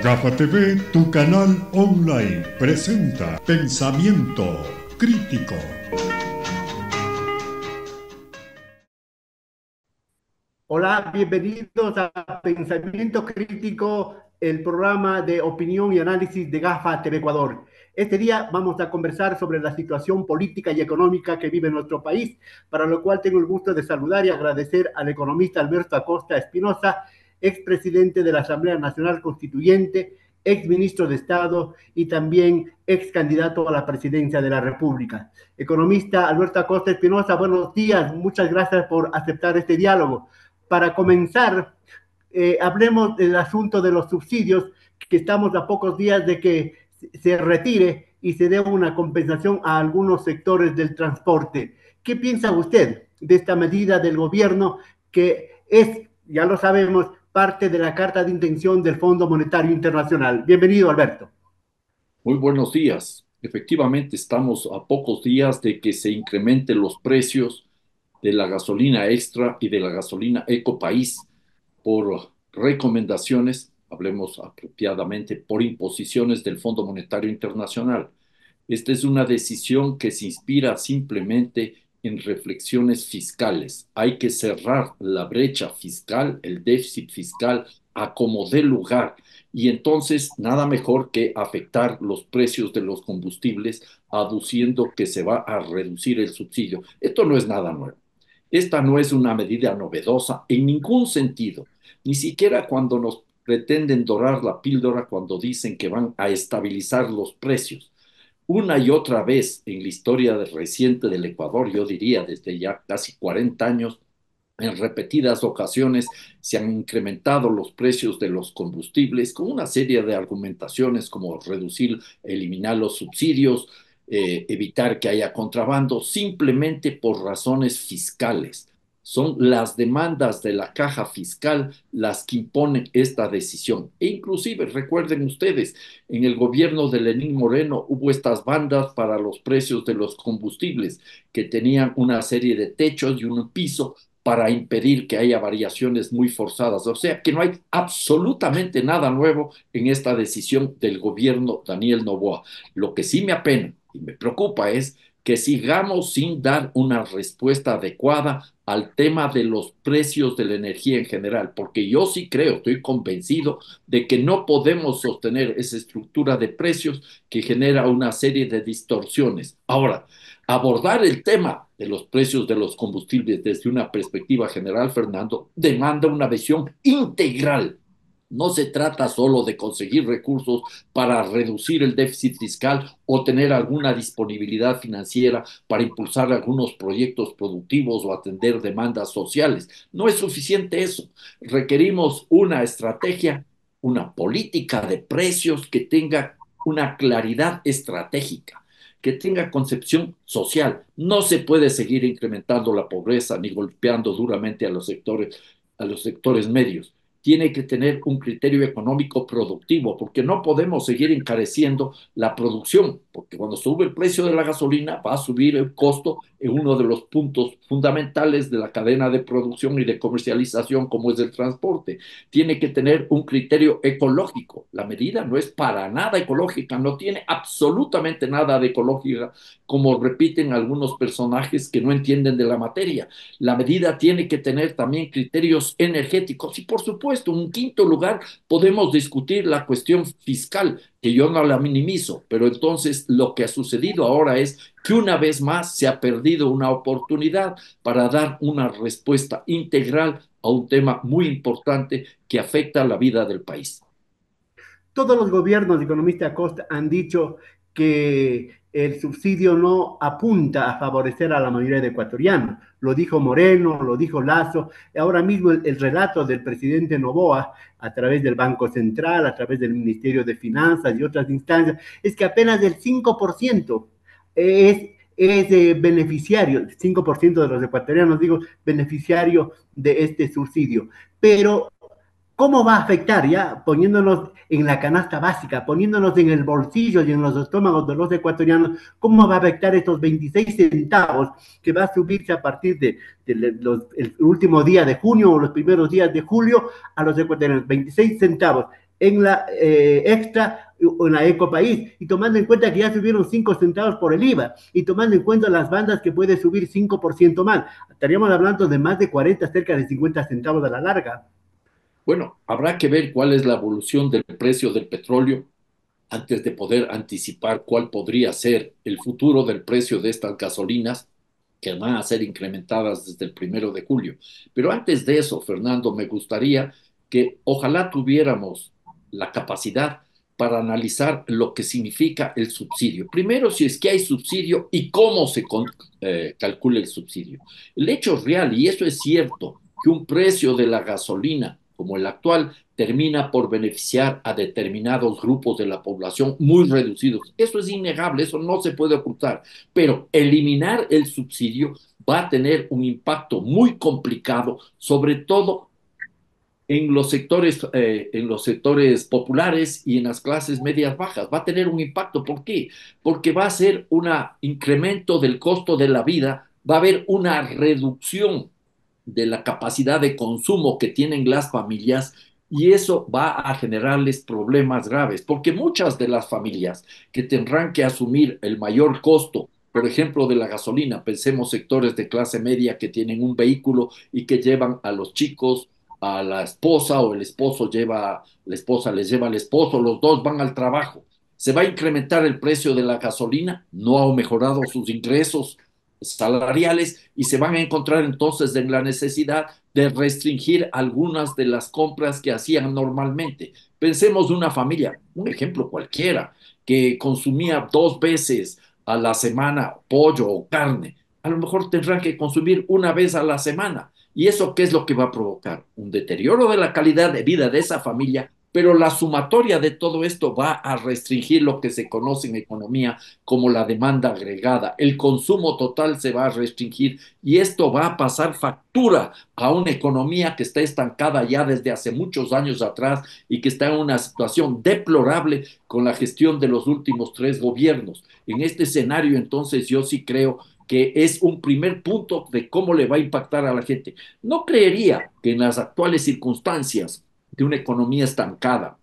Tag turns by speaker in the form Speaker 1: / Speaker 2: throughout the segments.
Speaker 1: Gafa TV, tu canal online, presenta Pensamiento Crítico.
Speaker 2: Hola, bienvenidos a Pensamiento Crítico, el programa de opinión y análisis de Gafa TV Ecuador. Este día vamos a conversar sobre la situación política y económica que vive nuestro país, para lo cual tengo el gusto de saludar y agradecer al economista Alberto Acosta Espinosa, expresidente de la Asamblea Nacional Constituyente, exministro de Estado y también ex candidato a la presidencia de la República. Economista Alberto Acosta Espinosa, buenos días, muchas gracias por aceptar este diálogo. Para comenzar, hablemos del asunto de los subsidios, que estamos a pocos días de que se retire y se dé una compensación a algunos sectores del transporte. ¿Qué piensa usted de esta medida del gobierno que es, ya lo sabemos, parte de la carta de intención del Fondo Monetario Internacional? Bienvenido, Alberto.
Speaker 3: Muy buenos días. Efectivamente, estamos a pocos días de que se incrementen los precios de la gasolina extra y de la gasolina Ecopaís por recomendaciones, hablemos apropiadamente, por imposiciones del Fondo Monetario Internacional. Esta es una decisión que se inspira simplemente en reflexiones fiscales. Hay que cerrar la brecha fiscal, el déficit fiscal, a como dé lugar. Y entonces nada mejor que afectar los precios de los combustibles, aduciendo que se va a reducir el subsidio. Esto no es nada nuevo. Esta no es una medida novedosa en ningún sentido, ni siquiera cuando nos pretenden dorar la píldora cuando dicen que van a estabilizar los precios. Una y otra vez en la historia reciente del Ecuador, yo diría desde ya casi 40 años, en repetidas ocasiones se han incrementado los precios de los combustibles con una serie de argumentaciones como reducir, eliminar los subsidios, evitar que haya contrabando, simplemente por razones fiscales. Son las demandas de la caja fiscal las que imponen esta decisión. E inclusive, recuerden ustedes, en el gobierno de Lenín Moreno hubo estas bandas para los precios de los combustibles que tenían una serie de techos y un piso para impedir que haya variaciones muy forzadas. O sea, que no hay absolutamente nada nuevo en esta decisión del gobierno Daniel Noboa. Lo que sí me apena y me preocupa es que sigamos sin dar una respuesta adecuada al tema de los precios de la energía en general, porque yo sí creo, estoy convencido de que no podemos sostener esa estructura de precios que genera una serie de distorsiones. Ahora, abordar el tema de los precios de los combustibles desde una perspectiva general, Fernando, demanda una visión integral. No se trata solo de conseguir recursos para reducir el déficit fiscal o tener alguna disponibilidad financiera para impulsar algunos proyectos productivos o atender demandas sociales. No es suficiente eso. Requerimos una estrategia, una política de precios que tenga una claridad estratégica, que tenga concepción social. No se puede seguir incrementando la pobreza ni golpeando duramente a los sectores medios. Tiene que tener un criterio económico productivo, porque no podemos seguir encareciendo la producción, porque cuando sube el precio de la gasolina va a subir el costo en uno de los puntos fundamentales de la cadena de producción y de comercialización, como es el transporte. Tiene que tener un criterio ecológico. La medida no es para nada ecológica, no tiene absolutamente nada de ecológica, como repiten algunos personajes que no entienden de la materia. La medida tiene que tener también criterios energéticos y, por supuesto, en un quinto lugar, podemos discutir la cuestión fiscal, que yo no la minimizo, pero entonces lo que ha sucedido ahora es que una vez más se ha perdido una oportunidad para dar una respuesta integral a un tema muy importante que afecta a la vida del país.
Speaker 2: Todos los gobiernos, economista Acosta, han dicho que el subsidio no apunta a favorecer a la mayoría de ecuatorianos. Lo dijo Moreno, lo dijo Lazo. Ahora mismo el relato del presidente Noboa, a través del Banco Central, a través del Ministerio de Finanzas y otras instancias, es que apenas el 5% es beneficiario, 5% de los ecuatorianos, digo, beneficiario de este subsidio. Pero ¿cómo va a afectar ya poniéndonos en la canasta básica, poniéndonos en el bolsillo y en los estómagos de los ecuatorianos? ¿Cómo va a afectar estos 26 centavos que va a subirse a partir el último día de junio o los primeros días de julio a los ecuatorianos? 26 centavos. en la extra o en la Ecopaís, y tomando en cuenta que ya subieron 5 centavos por el IVA, y tomando en cuenta las bandas que puede subir 5% más, estaríamos hablando de más de 40, cerca de 50 centavos a la larga.
Speaker 3: Bueno, habrá que ver cuál es la evolución del precio del petróleo antes de poder anticipar cuál podría ser el futuro del precio de estas gasolinas que van a ser incrementadas desde el 1 de julio. Pero antes de eso, Fernando, me gustaría que ojalá tuviéramos la capacidad para analizar lo que significa el subsidio. Primero, si es que hay subsidio y cómo se calcula el subsidio. El hecho es real, y eso es cierto, que un precio de la gasolina como el actual termina por beneficiar a determinados grupos de la población muy reducidos. Eso es innegable, eso no se puede ocultar. Pero eliminar el subsidio va a tener un impacto muy complicado, sobre todo en los sectores populares y en las clases medias bajas. Va a tener un impacto. ¿Por qué? Porque va a ser un incremento del costo de la vida, va a haber una reducción de la capacidad de consumo que tienen las familias, y eso va a generarles problemas graves, porque muchas de las familias que tendrán que asumir el mayor costo, por ejemplo, de la gasolina, pensemos sectores de clase media que tienen un vehículo y que llevan a los chicos, a la esposa, o el esposo lleva, la esposa les lleva al esposo, los dos van al trabajo. ¿Se va a incrementar el precio de la gasolina? No ha mejorado sus ingresos salariales, y se van a encontrar entonces en la necesidad de restringir algunas de las compras que hacían normalmente. Pensemos de una familia, un ejemplo cualquiera, que consumía 2 veces a la semana pollo o carne. A lo mejor tendrán que consumir una vez a la semana. ¿Y eso qué es lo que va a provocar? Un deterioro de la calidad de vida de esa familia, pero la sumatoria de todo esto va a restringir lo que se conoce en economía como la demanda agregada. El consumo total se va a restringir, y esto va a pasar factura a una economía que está estancada ya desde hace muchos años atrás y que está en una situación deplorable con la gestión de los últimos 3 gobiernos. En este escenario, entonces, yo sí creo que es un primer punto de cómo le va a impactar a la gente. No creería que en las actuales circunstancias de una economía estancada,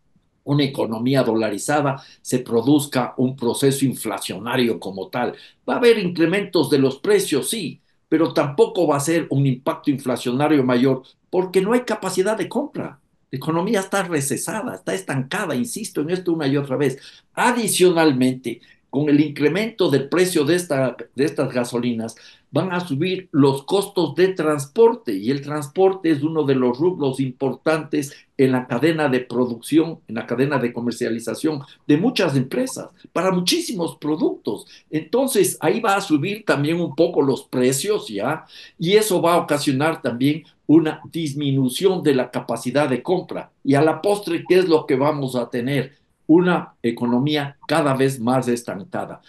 Speaker 3: una economía dolarizada, se produzca un proceso inflacionario como tal. Va a haber incrementos de los precios, sí, pero tampoco va a ser un impacto inflacionario mayor porque no hay capacidad de compra. La economía está recesada, está estancada, insisto en esto una y otra vez. Adicionalmente, con el incremento del precio de estas gasolinas, van a subir los costos de transporte, y el transporte es uno de los rubros importantes en la cadena de producción, en la cadena de comercialización de muchas empresas, para muchísimos productos. Entonces, ahí va a subir también un poco los precios, ¿ya? Y eso va a ocasionar también una disminución de la capacidad de compra. Y a la postre, ¿qué es lo que vamos a tener? Una economía cada vez más estancada.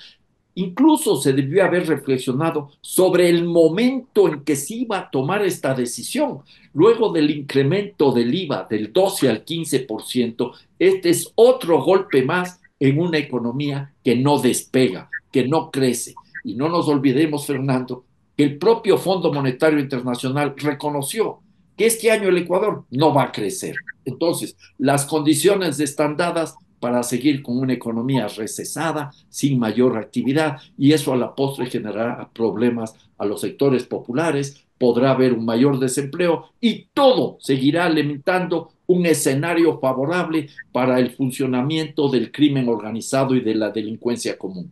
Speaker 3: Incluso se debió haber reflexionado sobre el momento en que se iba a tomar esta decisión. Luego del incremento del IVA del 12 al 15%, este es otro golpe más en una economía que no despega, que no crece. Y no nos olvidemos, Fernando, que el propio Fondo Monetario Internacional reconoció que este año el Ecuador no va a crecer. Entonces, las condiciones están dadas para seguir con una economía recesada, sin mayor actividad, y eso a la postre generará problemas a los sectores populares, podrá haber un mayor desempleo, y todo seguirá alimentando un escenario favorable para el funcionamiento del crimen organizado y de la delincuencia común.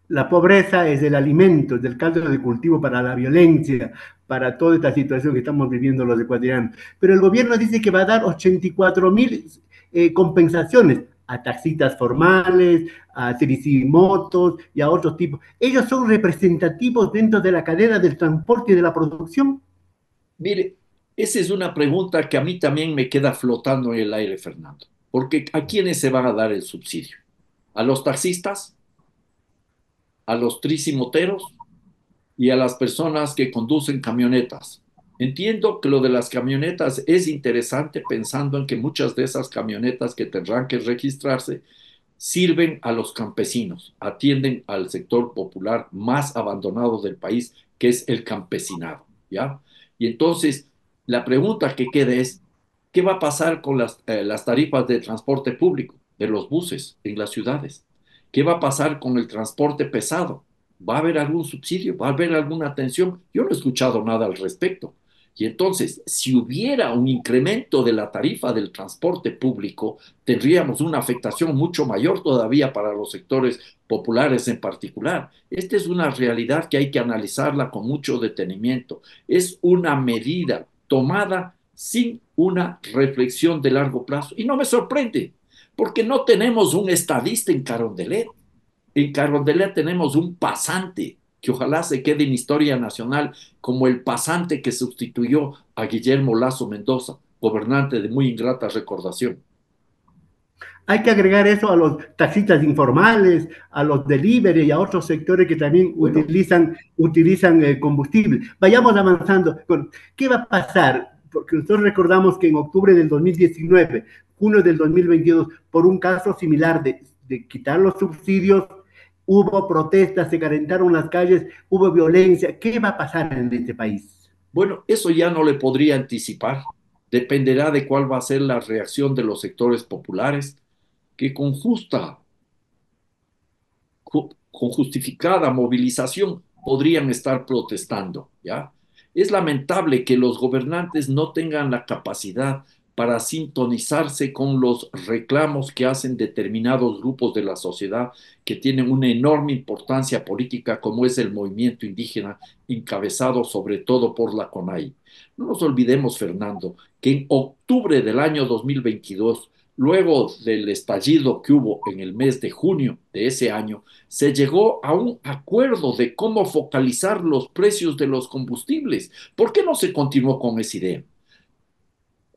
Speaker 2: La pobreza es el alimento, es el caldo de cultivo para la violencia, para toda esta situación que estamos viviendo los ecuatorianos. Pero el gobierno dice que va a dar 84.000 compensaciones a taxistas formales, a tricimotos y a otros tipos. ¿Ellos son representativos dentro de la cadena del transporte y de la producción?
Speaker 3: Mire, esa es una pregunta que a mí también me queda flotando en el aire, Fernando, porque ¿a quiénes se van a dar el subsidio? ¿A los taxistas? ¿A los tricimoteros? ¿Y a las personas que conducen camionetas? Entiendo que lo de las camionetas es interesante, pensando en que muchas de esas camionetas que tendrán que registrarse sirven a los campesinos, atienden al sector popular más abandonado del país, que es el campesinado, ¿ya? Y entonces, la pregunta que queda es, ¿Qué va a pasar con las tarifas de transporte público, de los buses en las ciudades? ¿Qué va a pasar con el transporte pesado? ¿Va a haber algún subsidio? ¿Va a haber alguna atención? Yo no he escuchado nada al respecto. Y entonces, si hubiera un incremento de la tarifa del transporte público, tendríamos una afectación mucho mayor todavía para los sectores populares en particular. Esta es una realidad que hay que analizarla con mucho detenimiento. Es una medida tomada sin una reflexión de largo plazo. Y no me sorprende, porque no tenemos un estadista en Carondelet. En Carondelet tenemos un pasante que ojalá se quede en historia nacional como el pasante que sustituyó a Guillermo Lasso Mendoza, gobernante de muy ingrata recordación.
Speaker 2: Hay que agregar eso a los taxistas informales, a los delivery y a otros sectores que también
Speaker 3: Bueno,
Speaker 2: utilizan combustible. Vayamos avanzando. ¿Qué va a pasar? Porque nosotros recordamos que en octubre del 2019, junio del 2022, por un caso similar de quitar los subsidios, hubo protestas, se calentaron las calles, hubo violencia. ¿Qué va a pasar en este país?
Speaker 3: bueno, eso ya no le podría anticipar. Dependerá de cuál va a ser la reacción de los sectores populares que con justificada movilización podrían estar protestando, ¿ya? Es lamentable que los gobernantes no tengan la capacidad para sintonizarse con los reclamos que hacen determinados grupos de la sociedad que tienen una enorme importancia política, como es el movimiento indígena, encabezado sobre todo por la CONAI. No nos olvidemos, Fernando, que en octubre del año 2022, luego del estallido que hubo en el mes de junio de ese año, se llegó a un acuerdo de cómo focalizar los precios de los combustibles. ¿Por qué no se continuó con esa idea?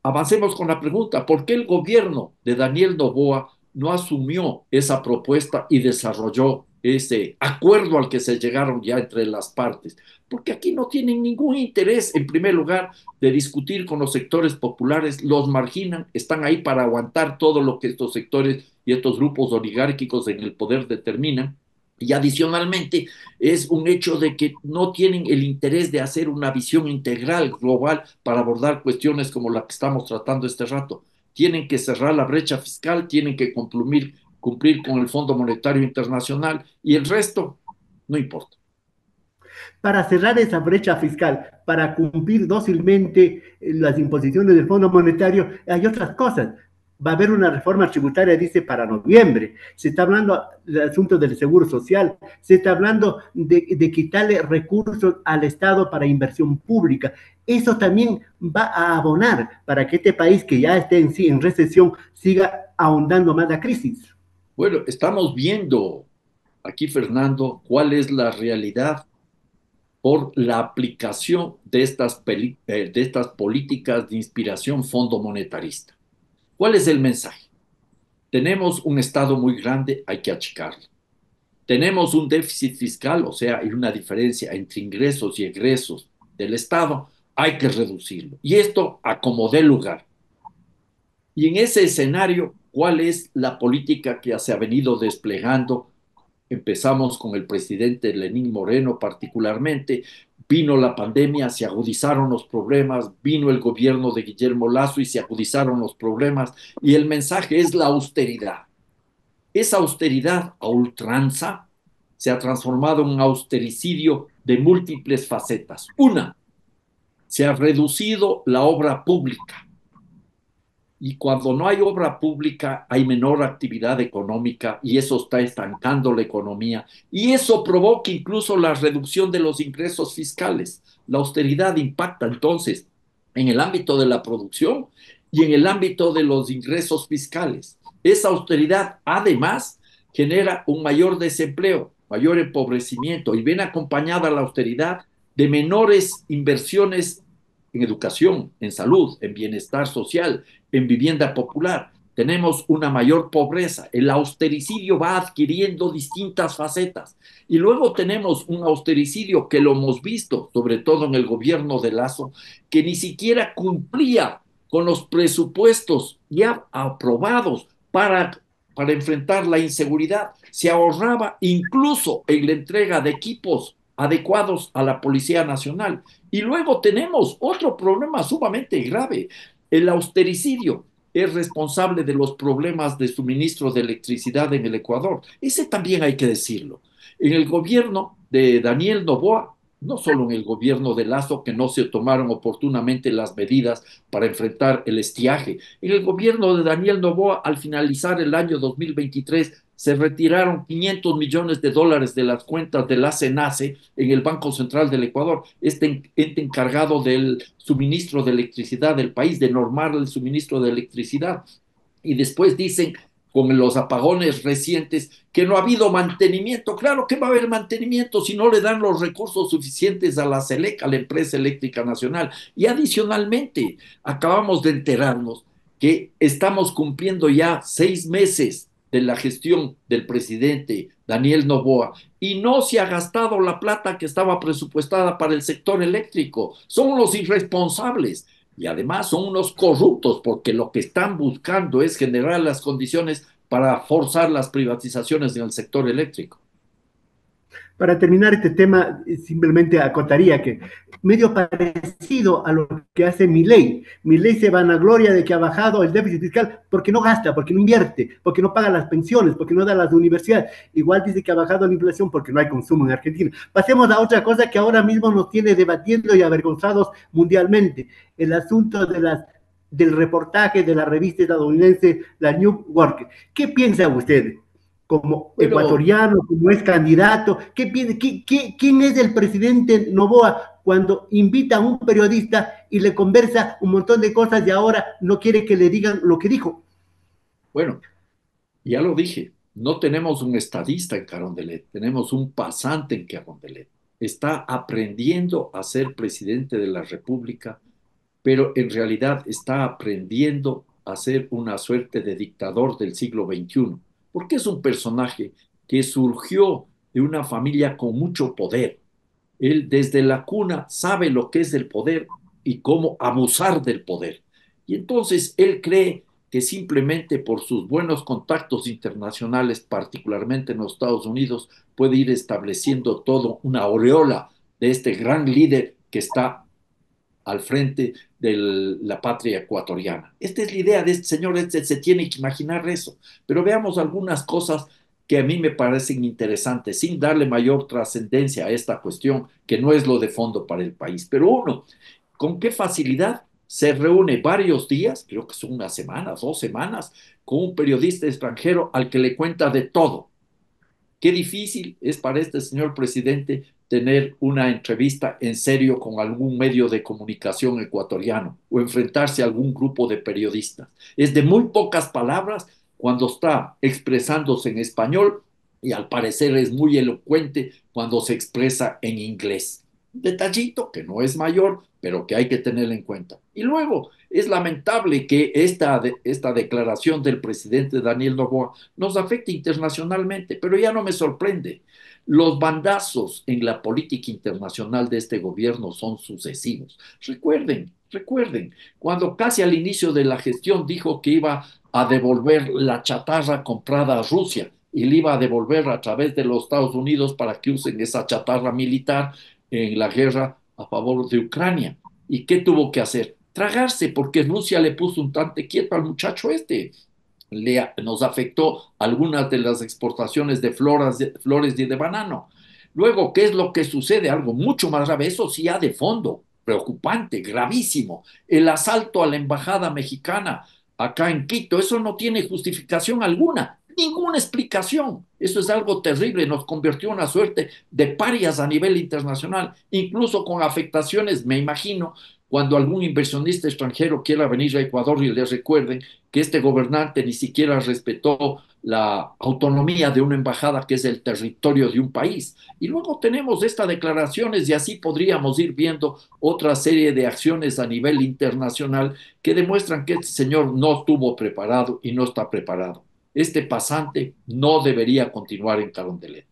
Speaker 3: Avancemos con la pregunta, ¿por qué el gobierno de Daniel Noboa no asumió esa propuesta y desarrolló ese acuerdo al que se llegaron ya entre las partes? Porque aquí no tienen ningún interés, en primer lugar, de discutir con los sectores populares, los marginan, están ahí para aguantar todo lo que estos sectores y estos grupos oligárquicos en el poder determinan. Y adicionalmente es un hecho de que no tienen el interés de hacer una visión integral, global, para abordar cuestiones como la que estamos tratando este rato. Tienen que cerrar la brecha fiscal, tienen que cumplir con el Fondo Monetario Internacional y el resto no importa.
Speaker 2: Para cerrar esa brecha fiscal, para cumplir dócilmente las imposiciones del Fondo Monetario, hay otras cosas. Va a haber una reforma tributaria, dice, para noviembre. Se está hablando del asunto del seguro social. Se está hablando de quitarle recursos al Estado para inversión pública. Eso también va a abonar para que este país, que ya esté en sí en recesión, siga ahondando más la crisis.
Speaker 3: Bueno, estamos viendo aquí, Fernando, cuál es la realidad por la aplicación de estas políticas de inspiración fondo monetarista. ¿Cuál es el mensaje? Tenemos un Estado muy grande, hay que achicarlo. Tenemos un déficit fiscal, o sea, hay una diferencia entre ingresos y egresos del Estado, hay que reducirlo. Y esto a como dé lugar. Y en ese escenario, ¿cuál es la política que se ha venido desplegando? Empezamos con el presidente Lenín Moreno particularmente, vino la pandemia, se agudizaron los problemas, vino el gobierno de Guillermo Lasso y se agudizaron los problemas, y el mensaje es la austeridad. Esa austeridad a ultranza se ha transformado en un austericidio de múltiples facetas. Una, se ha reducido la obra pública. Y cuando no hay obra pública, hay menor actividad económica y eso está estancando la economía. Y eso provoca incluso la reducción de los ingresos fiscales. La austeridad impacta entonces en el ámbito de la producción y en el ámbito de los ingresos fiscales. Esa austeridad, además, genera un mayor desempleo, mayor empobrecimiento y viene acompañada la austeridad de menores inversiones en educación, en salud, en bienestar social, en vivienda popular. Tenemos una mayor pobreza. El austericidio va adquiriendo distintas facetas. Y luego tenemos un austericidio que lo hemos visto, sobre todo en el gobierno de Lasso, que ni siquiera cumplía con los presupuestos ya aprobados para enfrentar la inseguridad. Se ahorraba incluso en la entrega de equipos adecuados a la Policía Nacional. Y luego tenemos otro problema sumamente grave. El austericidio es responsable de los problemas de suministro de electricidad en el Ecuador. Ese también hay que decirlo. En el gobierno de Daniel Noboa, no solo en el gobierno de Lazo, que no se tomaron oportunamente las medidas para enfrentar el estiaje, en el gobierno de Daniel Noboa, al finalizar el año 2023, se retiraron 500 millones de dólares de las cuentas de la CENACE en el Banco Central del Ecuador, este ente encargado del suministro de electricidad del país, de normar el suministro de electricidad. Y después dicen, con los apagones recientes, que no ha habido mantenimiento. Claro que va a haber mantenimiento si no le dan los recursos suficientes a la SELEC, a la Empresa Eléctrica Nacional. Y adicionalmente, acabamos de enterarnos que estamos cumpliendo ya 6 meses de la gestión del presidente Daniel Noboa y no se ha gastado la plata que estaba presupuestada para el sector eléctrico. Son unos irresponsables y además son unos corruptos porque lo que están buscando es generar las condiciones para forzar las privatizaciones en el sector eléctrico.
Speaker 2: Para terminar este tema, simplemente acotaría que medio parecido a lo que hace Milei. Milei se vanagloria de que ha bajado el déficit fiscal porque no gasta, porque no invierte, porque no paga las pensiones, porque no da a las universidades. Igual dice que ha bajado la inflación porque no hay consumo en Argentina. Pasemos a otra cosa que ahora mismo nos tiene debatiendo y avergonzados mundialmente. El asunto del reportaje de la revista estadounidense, la New Yorker. ¿Qué piensa usted? Como
Speaker 3: Bueno,
Speaker 2: ecuatoriano, como es candidato, ¿quién es el presidente Noboa cuando invita a un periodista y le conversa un montón de cosas y ahora no quiere que le digan lo que dijo?
Speaker 3: bueno, ya lo dije, no tenemos un estadista en Carondelet, tenemos un pasante en Carondelet. Está aprendiendo a ser presidente de la República, pero en realidad está aprendiendo a ser una suerte de dictador del siglo XXI, porque es un personaje que surgió de una familia con mucho poder. Él desde la cuna sabe lo que es el poder y cómo abusar del poder. Y entonces él cree que simplemente por sus buenos contactos internacionales, particularmente en los Estados Unidos, puede ir estableciendo todo una aureola de este gran líder que está al frente de la patria ecuatoriana. Esta es la idea de este señor, se tiene que imaginar eso. Pero veamos algunas cosas que a mí me parecen interesantes, sin darle mayor trascendencia a esta cuestión, que no es lo de fondo para el país. Pero uno, ¿con qué facilidad se reúne varios días, creo que son unas semanas, 2 semanas, con un periodista extranjero al que le cuenta de todo? Qué difícil es para este señor presidente tener una entrevista en serio con algún medio de comunicación ecuatoriano o enfrentarse a algún grupo de periodistas. Es de muy pocas palabras cuando está expresándose en español y al parecer es muy elocuente cuando se expresa en inglés. Un detallito que no es mayor, pero que hay que tener en cuenta. Y luego, es lamentable que esta declaración del presidente Daniel Noboa nos afecte internacionalmente, pero ya no me sorprende. Los bandazos en la política internacional de este gobierno son sucesivos. Recuerden, cuando casi al inicio de la gestión dijo que iba a devolver la chatarra comprada a Rusia y le iba a devolver a través de los Estados Unidos para que usen esa chatarra militar en la guerra a favor de Ucrania. ¿Y qué tuvo que hacer? Tragarse, porque Rusia le puso un tante quieto al muchacho este. Nos afectó algunas de las exportaciones de flores y de banano. Luego, ¿qué es lo que sucede? Algo mucho más grave, eso sí ya de fondo, preocupante, gravísimo. El asalto a la embajada mexicana acá en Quito, eso no tiene justificación alguna, ninguna explicación. Eso es algo terrible, nos convirtió en una suerte de parias a nivel internacional, incluso con afectaciones, me imagino, cuando algún inversionista extranjero quiera venir a Ecuador y les recuerden que este gobernante ni siquiera respetó la autonomía de una embajada que es el territorio de un país. Y luego tenemos estas declaraciones y así podríamos ir viendo otra serie de acciones a nivel internacional que demuestran que este señor no estuvo preparado y no está preparado. Este pasante no debería continuar en Carondelet.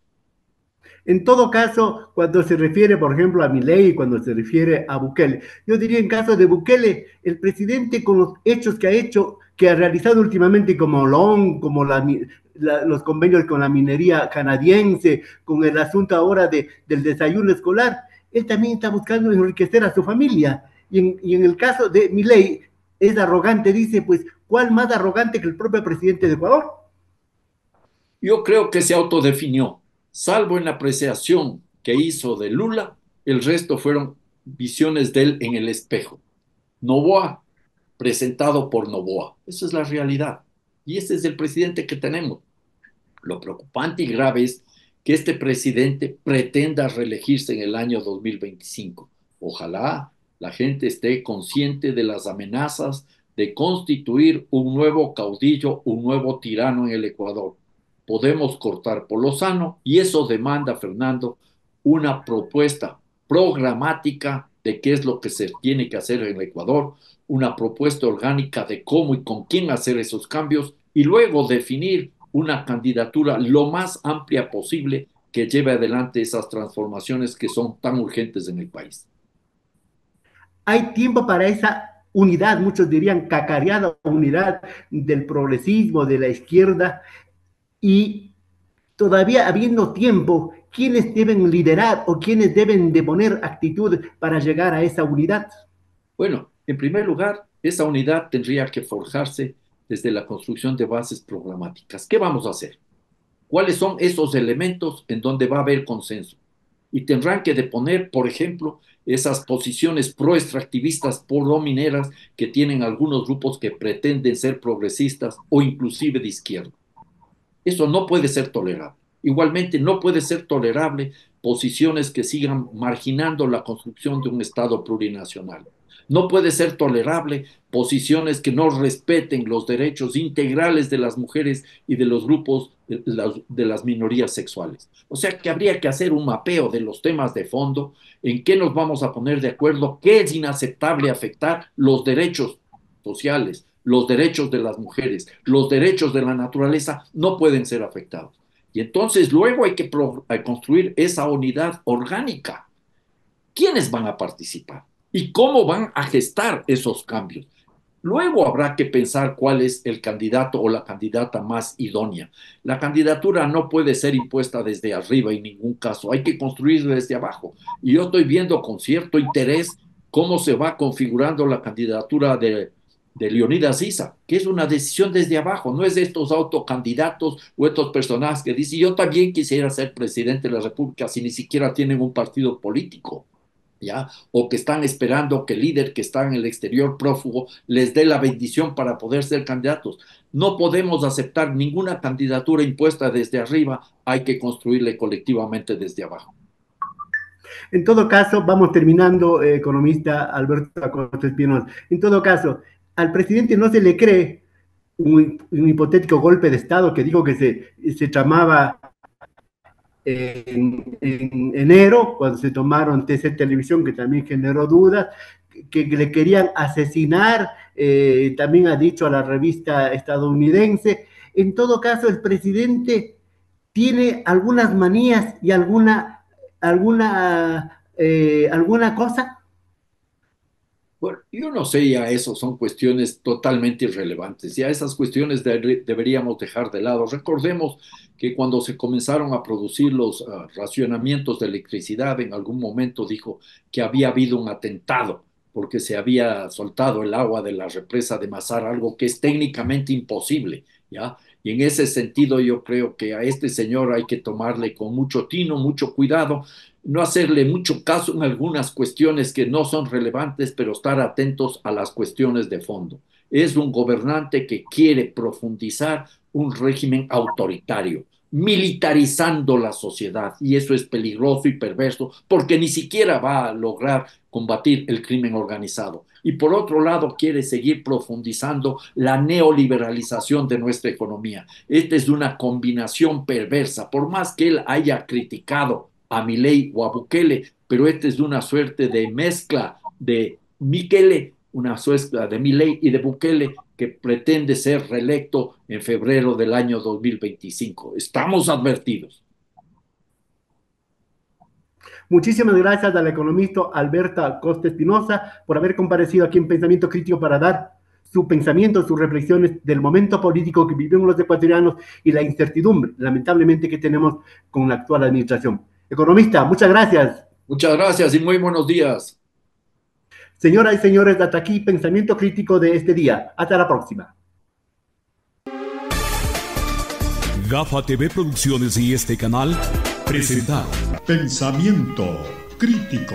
Speaker 2: En todo caso, cuando se refiere, por ejemplo, a Milei, cuando se refiere a Bukele, yo diría en caso de Bukele, el presidente con los hechos que ha hecho, que ha realizado últimamente como LON, como los convenios con la minería canadiense, con el asunto ahora del desayuno escolar, él también está buscando enriquecer a su familia. Y en el caso de Milei, es arrogante, dice, pues, ¿cuál más arrogante que el propio presidente de Ecuador?
Speaker 3: Yo creo que se autodefinió, salvo en la apreciación que hizo de Lula, el resto fueron visiones de él en el espejo. Noboa, presentado por Noboa. Esa es la realidad. Y ese es el presidente que tenemos. Lo preocupante y grave es que este presidente pretenda reelegirse en el año 2025. Ojalá la gente esté consciente de las amenazas de constituir un nuevo caudillo, un nuevo tirano en el Ecuador. Podemos cortar por lo sano y eso demanda, Fernando, una propuesta programática de qué es lo que se tiene que hacer en el Ecuador, una propuesta orgánica de cómo y con quién hacer esos cambios y luego definir una candidatura lo más amplia posible que lleve adelante esas transformaciones que son tan urgentes en el país.
Speaker 2: Hay tiempo para esa unidad, muchos dirían cacareada unidad del progresismo, de la izquierda, y todavía habiendo tiempo, ¿quiénes deben liderar o quiénes deben de poner actitud para llegar a esa unidad?
Speaker 3: Bueno, en primer lugar, esa unidad tendría que forjarse desde la construcción de bases programáticas. ¿Qué vamos a hacer? ¿Cuáles son esos elementos en donde va a haber consenso? Y tendrán que deponer, por ejemplo, esas posiciones pro-extractivistas, pro-mineras que tienen algunos grupos que pretenden ser progresistas o inclusive de izquierda. Eso no puede ser tolerable. Igualmente, no puede ser tolerable posiciones que sigan marginando la construcción de un Estado plurinacional. No puede ser tolerable posiciones que no respeten los derechos integrales de las mujeres y de los grupos de las minorías sexuales. O sea que habría que hacer un mapeo de los temas de fondo, en qué nos vamos a poner de acuerdo, qué es inaceptable afectar los derechos sociales, los derechos de las mujeres, los derechos de la naturaleza no pueden ser afectados. Y entonces luego hay que construir esa unidad orgánica. ¿Quiénes van a participar? ¿Y cómo van a gestar esos cambios? Luego habrá que pensar cuál es el candidato o la candidata más idónea. La candidatura no puede ser impuesta desde arriba en ningún caso, hay que construirla desde abajo. Y yo estoy viendo con cierto interés cómo se va configurando la candidatura de Leonidas Issa, que es una decisión desde abajo, no es de estos autocandidatos o estos personajes que dicen yo también quisiera ser presidente de la República si ni siquiera tienen un partido político. ¿Ya? O que están esperando que el líder que está en el exterior prófugo les dé la bendición para poder ser candidatos. No podemos aceptar ninguna candidatura impuesta desde arriba, hay que construirla colectivamente desde abajo.
Speaker 2: En todo caso, vamos terminando, economista Alberto Acosta Espinosa. En todo caso, al presidente no se le cree un hipotético golpe de Estado que dijo que se tramaba en enero, cuando se tomaron TC Televisión, que también generó dudas, que le querían asesinar, también ha dicho a la revista estadounidense. En todo caso, el presidente tiene algunas manías y alguna cosa.
Speaker 3: Bueno, yo no sé, ya eso son cuestiones totalmente irrelevantes. Ya esas cuestiones deberíamos dejar de lado. Recordemos que cuando se comenzaron a producir los racionamientos de electricidad, en algún momento dijo que había habido un atentado porque se había soltado el agua de la represa de Mazar, algo que es técnicamente imposible, ¿ya? Y en ese sentido yo creo que a este señor hay que tomarle con mucho tino, mucho cuidado, no hacerle mucho caso en algunas cuestiones que no son relevantes, pero estar atentos a las cuestiones de fondo. Es un gobernante que quiere profundizar un régimen autoritario, militarizando la sociedad, y eso es peligroso y perverso porque ni siquiera va a lograr combatir el crimen organizado. Y por otro lado, quiere seguir profundizando la neoliberalización de nuestra economía. Esta es una combinación perversa, por más que él haya criticado a Milei o a Bukele, pero esta es una suerte de mezcla de Michele, una suerte de Milei y de Bukele que pretende ser reelecto en febrero del año 2025. Estamos advertidos.
Speaker 2: Muchísimas gracias al economista Alberto Costa Espinosa por haber comparecido aquí en Pensamiento Crítico para dar su pensamiento, sus reflexiones del momento político que vivimos los ecuatorianos y la incertidumbre, lamentablemente, que tenemos con la actual administración. Economista, muchas gracias.
Speaker 3: Muchas gracias y muy buenos días.
Speaker 2: Señoras y señores, hasta aquí pensamiento crítico de este día. Hasta la próxima.
Speaker 4: GAFA TV Producciones y este canal presentaron
Speaker 1: Pensamiento crítico.